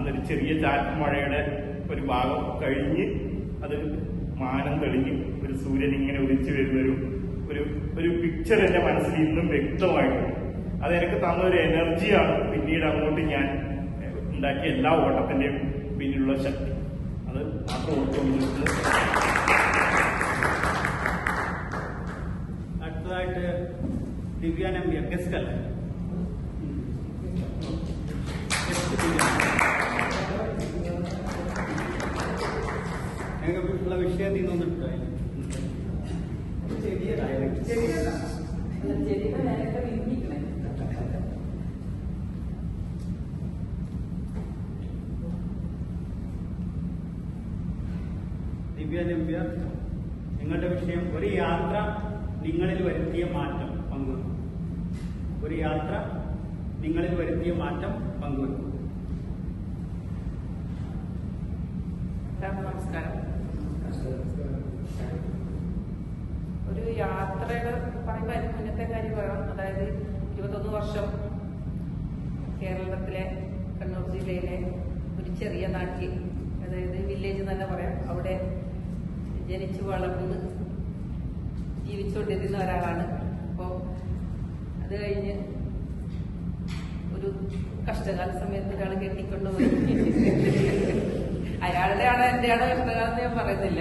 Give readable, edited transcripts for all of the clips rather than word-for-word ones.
അന്നൊരു ചെറിയ ചാറ്റൽ മഴയുടെ ഒരു ഭാഗം കഴിഞ്ഞ് അത് മാനം തെളിഞ്ഞ് ഒരു സൂര്യൻ ഇങ്ങനെ ഉദിച്ചു വരുന്നൊരു ഒരു ഒരു പിക്ചർ എന്റെ മനസ്സിൽ ഇന്നും വ്യക്തമായിട്ടുണ്ട്. അത് എനിക്ക് തന്ന ഒരു എനർജിയാണ് പിന്നീട് അങ്ങോട്ട് ഞാൻ ഉണ്ടാക്കിയ എല്ലാ ഓട്ടത്തിന്റെയും പിന്നിലുള്ള ശക്തി. അത് മാത്രം ഓർത്തുകൊണ്ട് അടുത്തതായിട്ട് ദിവ്യ നമ്പ്യാർ ഗസ്റ്റ് അല്ലേ? ഞങ്ങൾക്കുള്ള വിഷയത്തിൽ നിന്നൊന്നിട്ടോ ദിവ്യ നമ്പ്യാർ, നിങ്ങളുടെ വിഷയം ഒരു യാത്ര നിങ്ങളിൽ വരുത്തിയ മാറ്റം പങ്കുവെക്കും. ഒരു യാത്ര നിങ്ങളിൽ വരുത്തിയ മാറ്റം പങ്കുവെക്കും. നമസ്കാരം. ഒരു യാത്രയുടെ പറയുമ്പോൾ അതിന് മുന്നത്തെ കാര്യം പറയാം. അതായത് 21 വർഷം കേരളത്തിലെ കണ്ണൂർ ജില്ലയിലെ ഒരു ചെറിയ നാട്ടിൽ, അതായത് വില്ലേജ് തന്നെ പറയാം, അവിടെ ജനിച്ചു വളർന്ന് ജീവിച്ചുകൊണ്ടിരുന്ന ഒരാളാണ്. അപ്പോൾ അത് കഴിഞ്ഞ് ഒരു കഷ്ടകാല സമയത്ത് ഒരാൾ കെട്ടിക്കൊണ്ടുപോയി. അയാളുടെ ആണോ എന്റെ ആണോ കഷ്ടകാലം ഞാൻ പറയുന്നില്ല.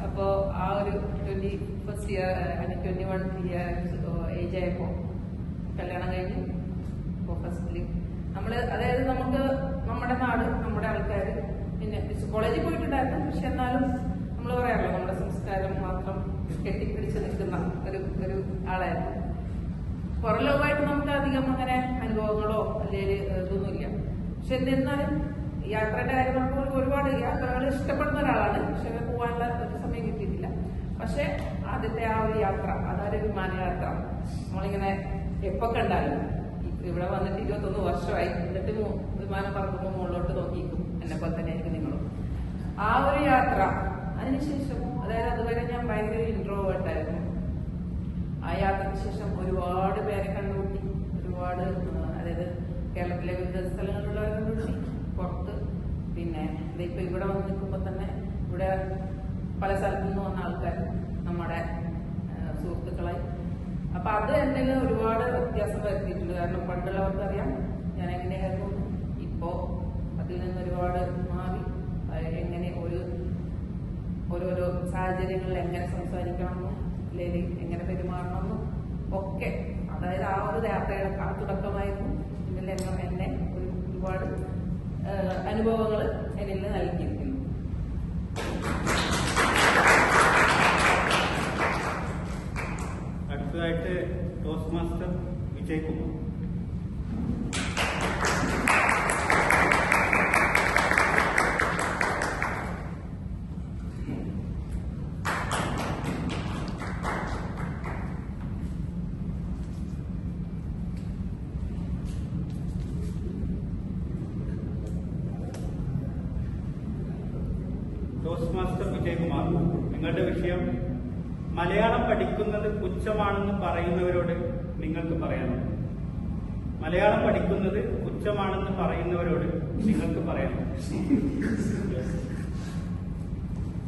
അപ്പോ ആ ഒരു 21 ഇയേഴ്സ് ഏജ് ആയപ്പോ കല്യാണം കഴിഞ്ഞ് ഇപ്പോ ഫസ്റ്റില് നമ്മള്, അതായത് നമുക്ക് നമ്മുടെ നാട്, നമ്മുടെ ആൾക്കാർ, പിന്നെ കോളേജിൽ പോയിട്ടുണ്ടായിരുന്നു, പക്ഷെ എന്നാലും നമ്മൾ പറയാറില്ല നമ്മുടെ സംസ്കാരം മാത്രം കെട്ടിപ്പിടിച്ച് നിൽക്കുന്ന ഒരു ആളായിരുന്നു. പുറം ലോകമായിട്ട് നമുക്ക് അധികം അങ്ങനെ അനുഭവങ്ങളോ അല്ലെങ്കിൽ ഇതൊന്നുമില്ല. പക്ഷെ എന്നിരുന്നാലും യാത്രയുടെ കാര്യം പറയുമ്പോൾ ഒരുപാട് യാത്രകൾ ഇഷ്ടപ്പെടുന്ന ഒരാളാണ്. പക്ഷെ പോകാനുള്ള ഒരു സമയം കിട്ടിയിട്ടില്ല. പക്ഷെ ആദ്യത്തെ ആ ഒരു യാത്ര, അതൊരു വിമാനയാത്ര, നമ്മളിങ്ങനെ എപ്പോ കണ്ടാലും ഇവിടെ വന്നിട്ട് 21 വർഷമായി, എന്നിട്ട് വിമാനം പറക്കുമ്പോൾ മുകളിലോട്ട് നോക്കിയിരിക്കും. എന്നെ പോലെ തന്നെ ആയിരിക്കും നിങ്ങളും. ആ ഒരു യാത്ര, അതിനുശേഷം, അതായത് അതുവരെ ഞാൻ ഭയങ്കര ഇൻട്രോവേർട്ടായിരുന്നു. ആ യാത്രയ്ക്ക് ശേഷം ഒരുപാട് പേരെ കണ്ടുമുട്ടി, ഒരുപാട്, അതായത് കേരളത്തിലെ വിവിധ സ്ഥലങ്ങളിലുള്ളവരെ കണ്ടുമുട്ടി, പുറത്ത്, പിന്നെ ഇപ്പൊ ഇവിടെ വന്ന് നിൽക്കുമ്പോൾ തന്നെ ഇവിടെ പല സ്ഥലത്തു നിന്ന് വന്ന ആൾക്കാർ നമ്മുടെ സുഹൃത്തുക്കളായി. അപ്പൊ അത് എന്നെ ഒരുപാട് വ്യത്യാസം വരുത്തിയിട്ടുണ്ട്. കാരണം പണ്ടുള്ളവർക്ക് അറിയാം ഞാൻ എങ്ങനെയായിരുന്നു. ഇപ്പോ അതിൽ നിന്ന് ഒരുപാട് മാറി, എങ്ങനെ ഓരോരോ സാഹചര്യങ്ങളിൽ എങ്ങനെ സംസാരിക്കണമെന്നും അല്ലെങ്കിൽ എങ്ങനെ പെരുമാറണമെന്നും ഒക്കെ, അതായത് ആ ഒരു യാത്രയുടെ തുടക്കമായിരുന്നു. ഇതിൽ എന്നെ ഒരുപാട് അനുഭവങ്ങൾ എന്നിൽ നൽകിയിരിക്കുന്നു. അടുത്തതായിട്ട് toast master Vijaykumar. Toast master Vijaykumar, നിങ്ങളുടെ വിഷയം മലയാളം പഠിക്കുന്നത് പുച്ഛമാണെന്ന് പറയുന്നവരോട് നിങ്ങൾക്ക് പറയണം. മലയാളം പഠിക്കുന്നത് പുച്ഛമാണെന്ന് പറയുന്നവരോട് നിങ്ങൾക്ക് പറയണം.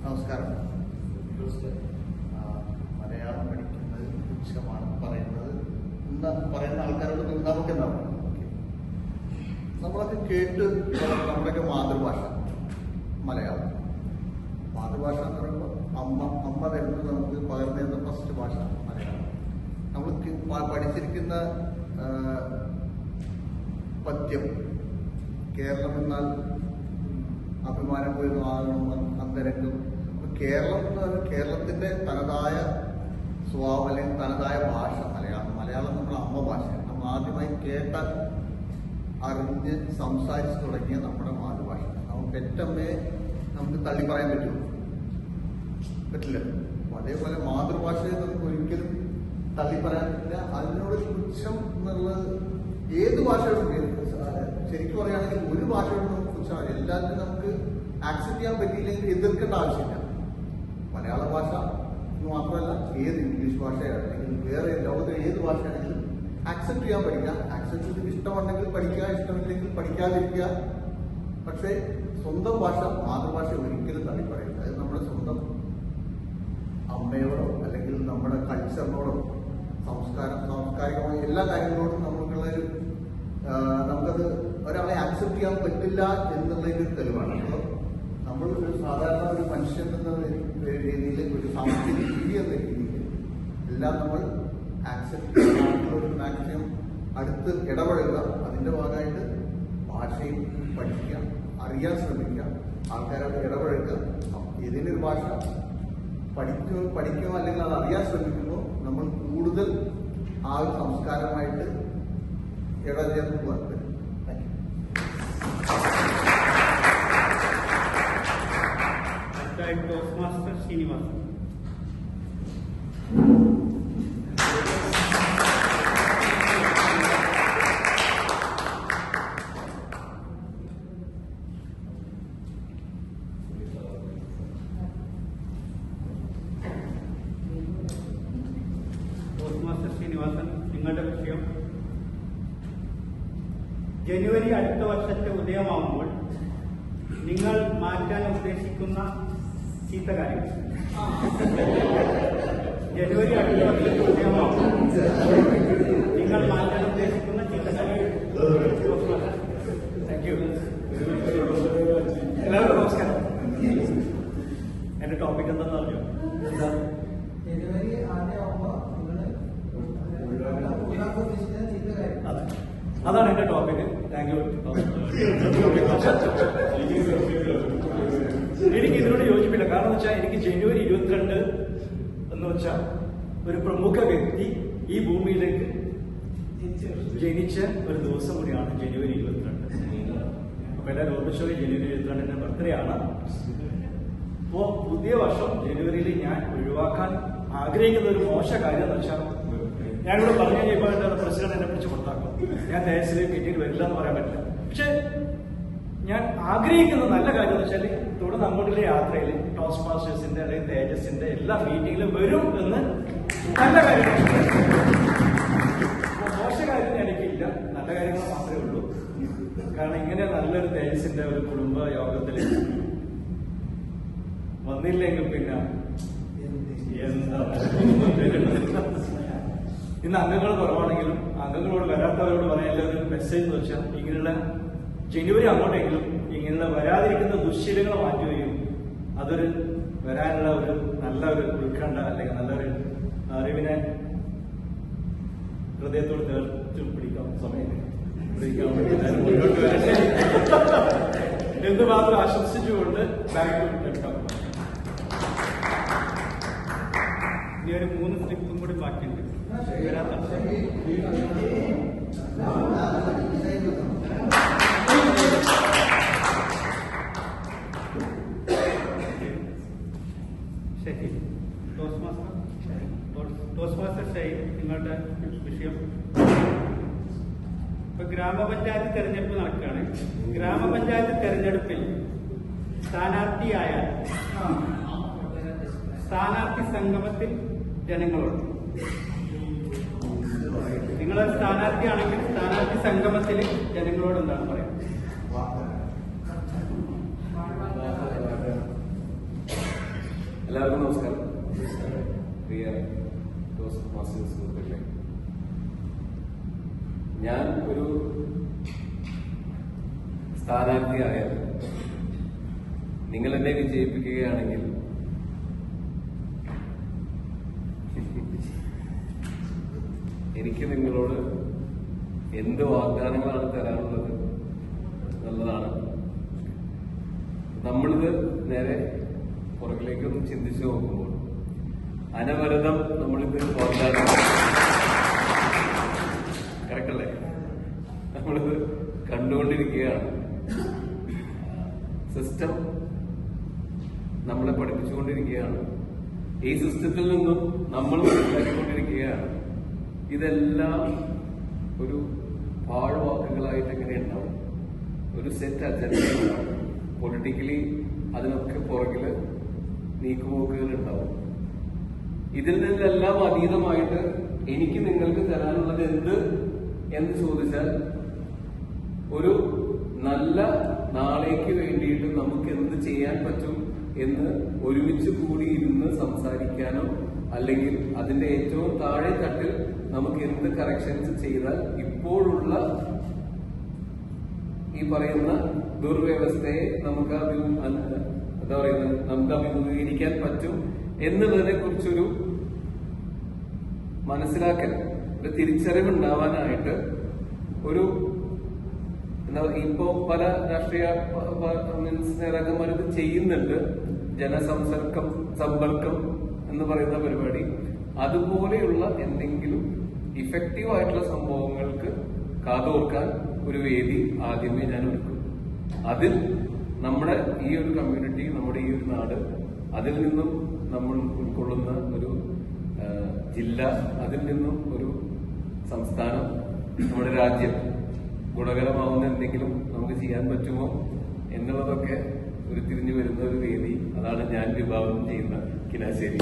നമസ്കാരം. മലയാളം പഠിക്കുന്നത് പുച്ഛമാണെന്ന് പറയുന്ന ആൾക്കാരോട് നമുക്കെന്താ പറയുക? നമ്മളൊക്കെ കേട്ട് നമ്മുടെയൊക്കെ മാതൃഭാഷ മലയാളം. മാതൃഭാഷ എന്ന് പറയുമ്പോൾ അമ്മ തരുന്നത് നമുക്ക് പകർന്നു തരുന്ന ഫസ്റ്റ് ഭാഷ മലയാളം. നമ്മൾ പഠിച്ചിരിക്കുന്ന പദ്യം, കേരളം എന്നാൽ അഭിമാനം പോയിരുന്നു ആകണം അന്തരംഗം. കേരളം എന്ന് പറഞ്ഞാൽ കേരളത്തിന്റെ തനതായ സ്വഭാവം അല്ലെങ്കിൽ തനതായ ഭാഷ മലയാളം. മലയാളം നമ്മുടെ അമ്മ ഭാഷയാണ്. നമ്മൾ ആദ്യമായി കേട്ടാൽ അറിഞ്ഞ് സംസാരിച്ച് തുടങ്ങിയ നമ്മുടെ മാതൃഭാഷ. നമുക്ക് പെറ്റമ്മയെ നമുക്ക് തള്ളി പറയാൻ പറ്റില്ല. അതേപോലെ മാതൃഭാഷയെ നമുക്ക് ഒരിക്കലും തള്ളി പറയാൻ പറ്റില്ല. അതിനോട് പുച്ഛം എന്നുള്ളത് ഏത് ഭാഷയോടും, ശരിക്കും പറയുകയാണെങ്കിൽ ഒരു ഭാഷയോടും നമുക്ക് പുച്ഛമാണ്. എല്ലാത്തിനും നമുക്ക് ആക്സെപ്റ്റ് ചെയ്യാൻ പറ്റിയില്ലെങ്കിൽ എതിർക്കേണ്ട ആവശ്യമില്ല. മലയാള ഭാഷ മാത്രമല്ല, ഏത് ഇംഗ്ലീഷ് ഭാഷയാണെങ്കിലും വേറെ ലോകത്തിലെ ഏത് ഭാഷയാണെങ്കിലും ആക്സെപ്റ്റ് ചെയ്യാൻ പഠിക്കാം. ആക്സെപ്റ്റ് ഇഷ്ടമുണ്ടെങ്കിൽ പഠിക്കുക, ഇഷ്ടമില്ലെങ്കിൽ പഠിക്കാതിരിക്കുക. പക്ഷേ സ്വന്തം ഭാഷ, മാതൃഭാഷ ഒരിക്കലും തള്ളിപ്പറയില്ല. അത് നമ്മുടെ സ്വന്തം അമ്മയോടോ അല്ലെങ്കിൽ നമ്മുടെ കൾച്ചറിനോടോ സാംസ്കാരികമായ എല്ലാ കാര്യങ്ങളോടും നമുക്കത് ഒരാളെ ആക്സെപ്റ്റ് ചെയ്യാൻ പറ്റില്ല എന്നുള്ളതിന്റെ ഒരു തെളിവാണ്. അപ്പോൾ നമ്മൾ ഒരു സാധാരണ ഒരു മനുഷ്യൻ എന്ന രീതിയിൽ, ഒരു സാമ്പത്തിക രീതി എന്ന രീതിയിൽ എല്ലാം നമ്മൾ ആക്സെപ്റ്റ് ചെയ്യാനുള്ള മാക്സിമം അടുത്ത് ഇടപഴകുക. അതിന്റെ ഭാഗമായിട്ട് ഭാഷയും പഠിക്കുക, അറിയാൻ ശ്രമിക്കുക, ആൾക്കാരോട് ഇടപഴകുക. ഏതെങ്കിലും ഒരു ഭാഷ പഠിക്കുക അല്ലെങ്കിൽ അത് അറിയാൻ ശ്രമിക്കുമ്പോൾ നമ്മൾ കൂടുതൽ ആ ഒരു സംസ്കാരമായിട്ട് ഇടചേർന്ന് പോകാൻ പറ്റും. Toast master Sreenivasan. ശ്രീനിവാസൻ, നിങ്ങളുടെ വിഷയം ജനുവരി അടുത്ത വർഷത്തെ ഉദയമാവുമ്പോൾ നിങ്ങൾ മാറ്റാൻ ഉദ്ദേശിക്കുന്ന ചീത്ത കാര്യങ്ങൾ. ജനുവരി അടുത്ത വർഷത്തെ ഉദയമാവുമ്പോൾ നിങ്ങൾ മാറ്റാൻ ഉദ്ദേശിക്കുന്ന ചീത്ത കാര്യങ്ങൾ. Thank you. എല്ലാവർക്കും നമസ്കാരം. എന്റെ ടോപ്പിക് എന്താണെന്ന് അറിയോ? ജനുവരി ആദ്യമാകുമ്പോൾ അതാണ് എന്റെ ടോപ്പിക്. Thank you. എനിക്ക് ഇതിനോട് യോജിപ്പില്ല. കാരണം എന്ന് വെച്ചാൽ എനിക്ക് ജനുവരി 22 എന്ന് വെച്ചാൽ ഒരു പ്രമുഖ വ്യക്തി ഈ ഭൂമിയിലേക്ക് ജനിച്ച ഒരു ദിവസം കൂടിയാണ് ജനുവരി 22. അപ്പൊ എല്ലാവരും ഓർമ്മിച്ചോ, ജനുവരി 22 ബർത്ത്ഡേ ആണ്. അപ്പോ പുതിയ വർഷം ജനുവരിയിൽ ഞാൻ ഒഴിവാക്കാൻ ആഗ്രഹിക്കുന്ന ഒരു മോശ കാര്യം എന്ന് വെച്ചാൽ, ഞാനിവിടെ പറഞ്ഞു കഴിഞ്ഞപ്പോൾ എന്റെ പ്രസിഡന്റ് എന്നെ പിടിച്ച് പുറത്താക്കും. ഞാൻ ദേശീയ മീറ്റിംഗ് വരില്ല എന്ന് പറയാൻ പറ്റില്ല. പക്ഷെ ഞാൻ ആഗ്രഹിക്കുന്ന നല്ല കാര്യം എന്ന് വെച്ചാൽ, തുടർന്ന് അങ്ങോട്ടുള്ള യാത്രയിൽ ടോസ്റ്റ് മാസ്റ്റേഴ്സിന്റെ അല്ലെങ്കിൽ തേജസിന്റെ എല്ലാ മീറ്റിംഗിലും വരും എന്ന് നല്ല കാര്യം. മോശ കാര്യം എനിക്കില്ല, നല്ല കാര്യങ്ങൾ മാത്രമേ ഉള്ളൂ. കാരണം ഇങ്ങനെ നല്ലൊരു തേജസിന്റെ ഒരു കുടുംബ യോഗത്തിൽ വന്നില്ലെങ്കിൽ പിന്നെ എന്താ, ഇന്ന് അംഗങ്ങൾ കുറവാണെങ്കിലും അംഗങ്ങളോട് വരാത്തവരോട് പറയാനുള്ള ഒരു മെസ്സേജ് എന്ന് വെച്ചാൽ, ഇങ്ങനെയുള്ള ജനുവരി അങ്ങോട്ടെങ്കിലും ഇങ്ങനെയുള്ള വരാതിരിക്കുന്ന ദുശ്ശീലങ്ങൾ മാറ്റുകയും അതൊരു വരാനുള്ള ഒരു നല്ല ഒരു ഉത്കണ്ഠ അല്ലെങ്കിൽ നല്ലൊരു അറിവിനെ ഹൃദയത്തോട് ചേർത്ത് പിടിക്കാൻ സമയം മുന്നോട്ട് വരട്ടെ എന്ന് മാത്രം ആശംസിച്ചുകൊണ്ട് ബാങ്ക് എടുക്കാം. ഇനി ഒരു 3 സ്ലിപ്പും കൂടി ബാക്കിയുണ്ട്. ശരി, ടോസ്റ്റ് മാസ്റ്റർ ഷൈൻ, നിങ്ങളുടെ വിഷയം. ഇപ്പൊ ഗ്രാമപഞ്ചായത്ത് തെരഞ്ഞെടുപ്പ് നടക്കുകയാണ്. ഗ്രാമപഞ്ചായത്ത് തെരഞ്ഞെടുപ്പിൽ സ്ഥാനാർത്ഥിയായാൽ സ്ഥാനാർത്ഥി സംഗമത്തിൽ ജനങ്ങളോട്, നിങ്ങൾ സ്ഥാനാർത്ഥിയാണെങ്കിൽ സ്ഥാനാർത്ഥി സംഗമത്തിൽ ജനങ്ങളോട് എന്താണ് പറയുക? എല്ലാവർക്കും നമസ്കാരം. പ്രിയ ടോസ്റ്റ് മാസ്റ്റേഴ്സ് സുഹൃത്തുക്കളെ, ഞാൻ ഒരു സ്ഥാനാർത്ഥിയായാൽ നിങ്ങൾ എന്നെ വിജയിപ്പിക്കുകയാണെങ്കിൽ എനിക്ക് നിങ്ങളോട് എന്ത് വാഗ്ദാനങ്ങളാണ് തരാനുള്ളത് എന്നുള്ളതാണ്. നമ്മളിത് നേരെ പുറകിലേക്കൊന്ന് ചിന്തിച്ചു നോക്കുമ്പോൾ അനവരതം നമ്മളിത് വാഗ്ദാനം, കറക്റ്റല്ലേ, നമ്മളിത് കണ്ടുകൊണ്ടിരിക്കുകയാണ്. സിസ്റ്റം നമ്മളെ പഠിപ്പിച്ചുകൊണ്ടിരിക്കുകയാണ്. ഈ സിസ്റ്റത്തിൽ നിന്നും നമ്മൾ മനസ്സിലാക്കിക്കൊണ്ടിരിക്കുകയാണ്. ഇതെല്ലാം ഒരു പാഴ്വാക്കുകളായിട്ട് എങ്ങനെ ഉണ്ടാവും? ഒരു സെറ്റ് അജണ്ട ഉണ്ടാവും. പൊളിറ്റിക്കലി അതിനൊക്കെ പുറകില് നീക്കുപോക്കുകൾ ഉണ്ടാവും. ഇതിൽ നിന്നെല്ലാം അതീതമായിട്ട് എനിക്ക് നിങ്ങൾക്ക് തരാനുള്ളത് എന്ത് എന്ന് ചോദിച്ചാൽ ഒരു നല്ല നാളേക്ക് വേണ്ടിയിട്ട് നമുക്ക് എന്ത് ചെയ്യാൻ പറ്റും എന്ന് ഒരുമിച്ച് കൂടി ഇരുന്ന് സംസാരിക്കാനോ അല്ലെങ്കിൽ അതിന്റെ ഏറ്റവും താഴെ തട്ടിൽ നമുക്ക് എന്ത് കറക്ഷൻസ് ചെയ്താൽ ഇപ്പോഴുള്ള ഈ പറയുന്ന ദുർവ്യവസ്ഥയെ നമുക്ക് എന്താ പറയുന്നത് നമുക്ക് അഭിമുഖീകരിക്കാൻ പറ്റും എന്നുള്ളതിനെ കുറിച്ചൊരു മനസ്സിലാക്കൽ, ഒരു തിരിച്ചറിവ് ഉണ്ടാവാനായിട്ട് ഒരു ഇപ്പോ പല രാഷ്ട്രീയ നേതാക്കന്മാരത് ചെയ്യുന്നുണ്ട്. സമ്പർക്കം എന്ന് പറയുന്ന പരിപാടി, അതുപോലെയുള്ള എന്തെങ്കിലും ഇഫക്റ്റീവ് ആയിട്ടുള്ള സംഭവങ്ങൾക്ക് കാതോർക്കാൻ ഒരു വേദി ആദ്യമേ ഞാൻ ഒരുക്കും. അതിൽ നമ്മുടെ ഈ ഒരു കമ്മ്യൂണിറ്റി, നമ്മുടെ ഈ ഒരു നാട്, അതിൽ നിന്നും നമ്മൾ ഉൾക്കൊള്ളുന്ന ഒരു ജില്ല, അതിൽ നിന്നും ഒരു സംസ്ഥാനം, നമ്മുടെ രാജ്യം ഗുണകരമാവുന്ന എന്തെങ്കിലും നമുക്ക് ചെയ്യാൻ പറ്റുമോ എന്നുള്ളതൊക്കെ ഉരുത്തിരിഞ്ഞു വരുന്ന ഒരു വേദി. അതാണ് ഞാൻ വിഭാവനം ചെയ്യുന്ന കിനാശ്ശേരി.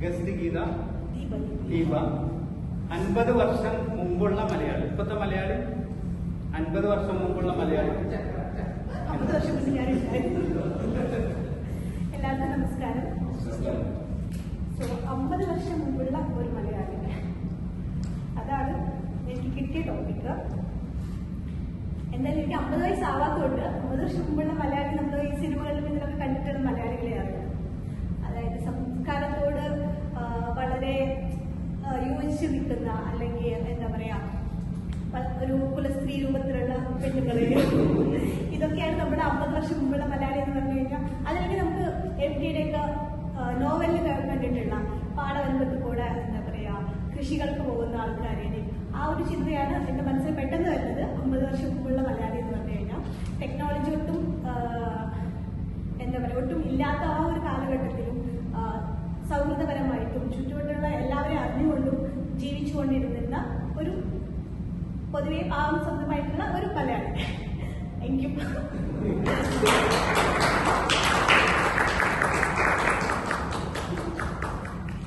ഗസ്റ്റ് ഗീത ദീപ. 50 വർഷം മുമ്പുള്ള മലയാളി. ഇപ്പത്തെ മലയാളി 50 വർഷം മുമ്പുള്ള മലയാളി. 50 വർഷം മുമ്പ് ഞാൻ എല്ലാവർക്കും നമസ്കാരം. 50 വർഷം മുമ്പുള്ള ഒരു മലയാളി, അതാണ് എനിക്ക് കിട്ടിയ ടോപ്പിക്ക്. എന്തായാലും എനിക്ക് 50 വയസ്സാവാത്തതുകൊണ്ട് 50 വർഷം മുമ്പുള്ള മലയാളി നമ്മൾ ഈ സിനിമകളിലും ഇതിലൊക്കെ കണ്ടിട്ടുള്ള മലയാളികളെ അറിയാം. അതായത് സംസ്കാരത്തോട് വളരെ യോജിച്ച് നിൽക്കുന്ന, അല്ലെങ്കിൽ എന്താ പറയാ, ഒരു കുലസ്ത്രീ രൂപത്തിലുള്ള പെണ്ണുങ്ങളെ, ഇതൊക്കെയാണ് നമ്മുടെ 50 വർഷം മുമ്പുള്ള മലയാളി എന്ന് പറഞ്ഞു കഴിഞ്ഞാൽ. അതിലേക്ക് നമുക്ക് എവിടെയൊക്കെ നോവലിൽ കണ്ടിട്ടുള്ള പാടവരമ്പത്ത് കൂടെ എന്താ പറയാ കൃഷികൾക്ക് പോകുന്ന ആൾക്കാരെ, ആ ഒരു ചിന്തയാണ് എന്റെ മനസ്സിൽ പെട്ടെന്ന് വരുന്നത്. 50 വർഷം മുമ്പുള്ള മലയാളി എന്ന് പറഞ്ഞു കഴിഞ്ഞാൽ ടെക്നോളജി ഒട്ടും എന്താ പറയുക, ഒട്ടും ഇല്ലാത്ത ആ ഒരു കാലഘട്ടത്തിലും സൗഹൃദപരമായിട്ടും ചുറ്റുവട്ടുള്ള എല്ലാവരെയും അറിഞ്ഞുകൊണ്ടും ജീവിച്ചുകൊണ്ടിരുന്ന ഒരു പൊതുവെ പാവം സ്വന്തമായിട്ടുള്ള ഒരു മലയാളി. Thank you.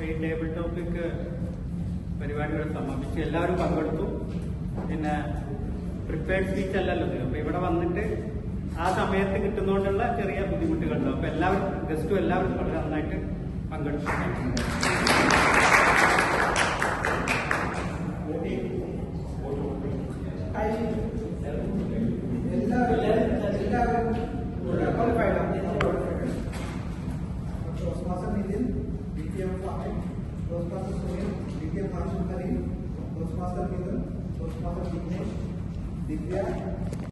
ഈ ടേബിൾ ടോപ്പിക് പരിപാടികൾ സമാപിച്ച് എല്ലാവരും പങ്കെടുത്തു. പിന്നെ പ്രിപ്പയർഡ് സ്പീച്ച് അല്ലല്ലോ ഇത്. അപ്പൊ ഇവിടെ വന്നിട്ട് ആ സമയത്ത് കിട്ടുന്നതുകൊണ്ടുള്ള ചെറിയ ബുദ്ധിമുട്ടുകളുണ്ടോ. അപ്പൊ എല്ലാവരും ഗസ്റ്റും എല്ലാവരും വളരെ നന്നായിട്ട് പങ്കെടുത്തു. Toastmaster Milan, Toastmaster Vignesh, Divya,